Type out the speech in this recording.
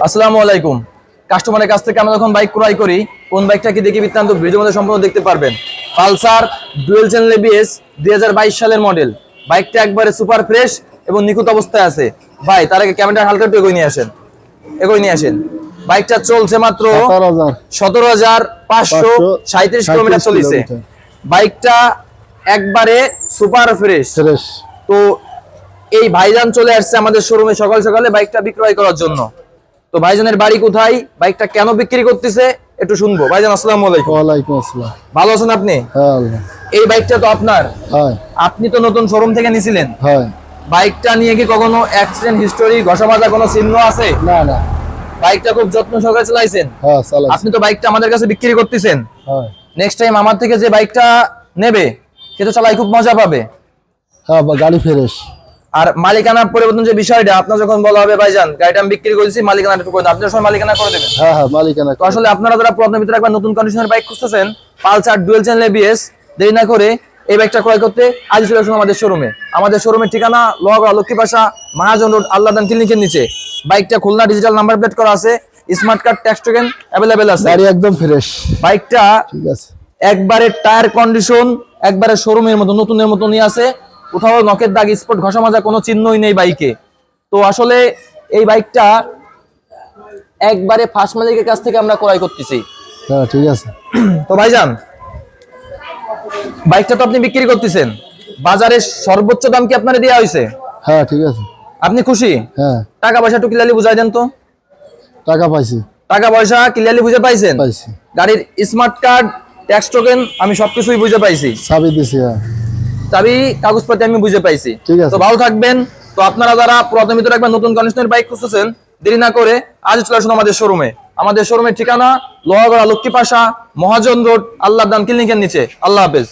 আসসালামু আলাইকুম। কাস্টমারের কাছ থেকে আমরা যখন বাইক ক্রয় করি, কোন বাইকটা কি দেখি বৃত্তান্ত ভিডিওর মধ্যে সম্পূর্ণ দেখতে পারবেন। পালসার ডুয়েল চ্যানেল এবিএস 2022 সালের মডেল। বাইকটা একবারে সুপার ফ্রেশ এবং নিখুঁত অবস্থায় আছে। ভাই তার আগে ক্যামেরাটা হালকা একটু এগিয়ে নিয়ে আসেন। বাইকটা চলছে মাত্র 17,537 কিলোমিটার চলেছে। বাইকটা একবারে সুপার ফ্রেশ। তো এই ভাইজান চলে আসছে আমাদের শোরুমে সকাল সকালে বাইকটা বিক্রয় করার জন্য। তো ভাইজানের বাড়ি কোথায়, বাইকটা কেন বিক্রি করতেছে একটু শুনবো। ভাইজান আসসালামু আলাইকুম। ওয়ালাইকুম আসসালাম। ভালো আছেন আপনি? হ্যাঁ। এই বাইকটা তো আপনার? হ্যাঁ। আপনি তো নতুন শোরুম থেকে নিছিলেন? হ্যাঁ। বাইকটা নিয়ে কি কখনো অ্যাক্সিডেন্ট হিস্টোরি, ঘষা মাজা কোনো চিহ্ন আছে? না না। বাইকটা খুব যত্ন সহকারে চালাইছেন? হ্যাঁ চালাইছি। আপনি তো বাইকটা আমাদের কাছে বিক্রি করতেছেন। হ্যাঁ। নেক্সট টাইম আমার থেকে যে বাইকটা নেবে সে তো চালাই খুব মজা পাবে। হ্যাঁ গাড়ি ফ্রেশ। আর মালিকানা পরিবর্তন যে বিষয়টা আপনার যখন বলা হবে ভাইজান গাড়িটা আমি বিক্রি করেছি, মালিকানা একটু করে দেন, আপনি সব মালিকানা করে দেবেন। হ্যাঁ হ্যাঁ মালিকানা। তো আসলে আপনারা যারা পুরাতন ভিতরে একবার নতুন কন্ডিশনের বাইক খুঁজতেছেন, পালসার ডুয়েল চ্যানেল এবিএস, দেরি না করে এই বাইকটা ক্রয় করতে আজ চলে আসুন আমাদের শোরুমে। আমাদের শোরুমের ঠিকানা লোহাগড়া লক্ষ্মীপাশা মহাজন রোড আল্লাহদান ক্লিনিকের নিচে। বাইকটা খুলনা ডিজিটাল নাম্বার প্লেট করা আছে, smart card tax token available আছে। গাড়ি একদম ফ্রেশ। বাইকটা ঠিক আছে। একবারে টায়ার কন্ডিশন একবারে শোরুমের মতো নতুনের মতনই আছে। কোথাও নখের দাগ, স্পট, ঘষা মাজা কোনো চিহ্নই নেই বাইকে। তো আসলে এই বাইকটা একবারে ফার্স্ট মালিকের কাছ থেকে আমরা ক্রয় করতেছি। হ্যাঁ ঠিক আছে। তো ভাইজান বাইকটা তো আপনি বিক্রি করতেছেন, বাজারের সর্বোচ্চ দাম কি আপনারে দেওয়া হয়েছে? হ্যাঁ ঠিক আছে। আপনি খুশি? হ্যাঁ। টাকা পয়সা একটু ক্লিয়ারলি বুঝাই দেন তো। টাকা পাইছি। টাকা পয়সা ক্লিয়ারলি বুঝে পাইছেন? পাইছি। গাড়ির স্মার্ট কার্ড, ট্যাক্স টোকেন আমি সবকিছুই বুঝে পাইছি। চাবি দিছি। হ্যাঁ। চাবি কাগজপত্র আমি বুঝে পাইছি। ঠিক আছে। তো ভালো থাকবেন। তো আপনারা যারা পুরাতন ভিতরে একবার নতুন কন্ডিশনের বাইক খুঁজতেছেন, দেরি না করে আজ চলে আসুন আমাদের শোরুমে। আমাদের শোরুমের ঠিকানা লোহাগড়া লক্ষ্মীপাশা মহাজন রোড আল্লাহদান ক্লিনিকের নিচে। আল্লাহ হাফেজ।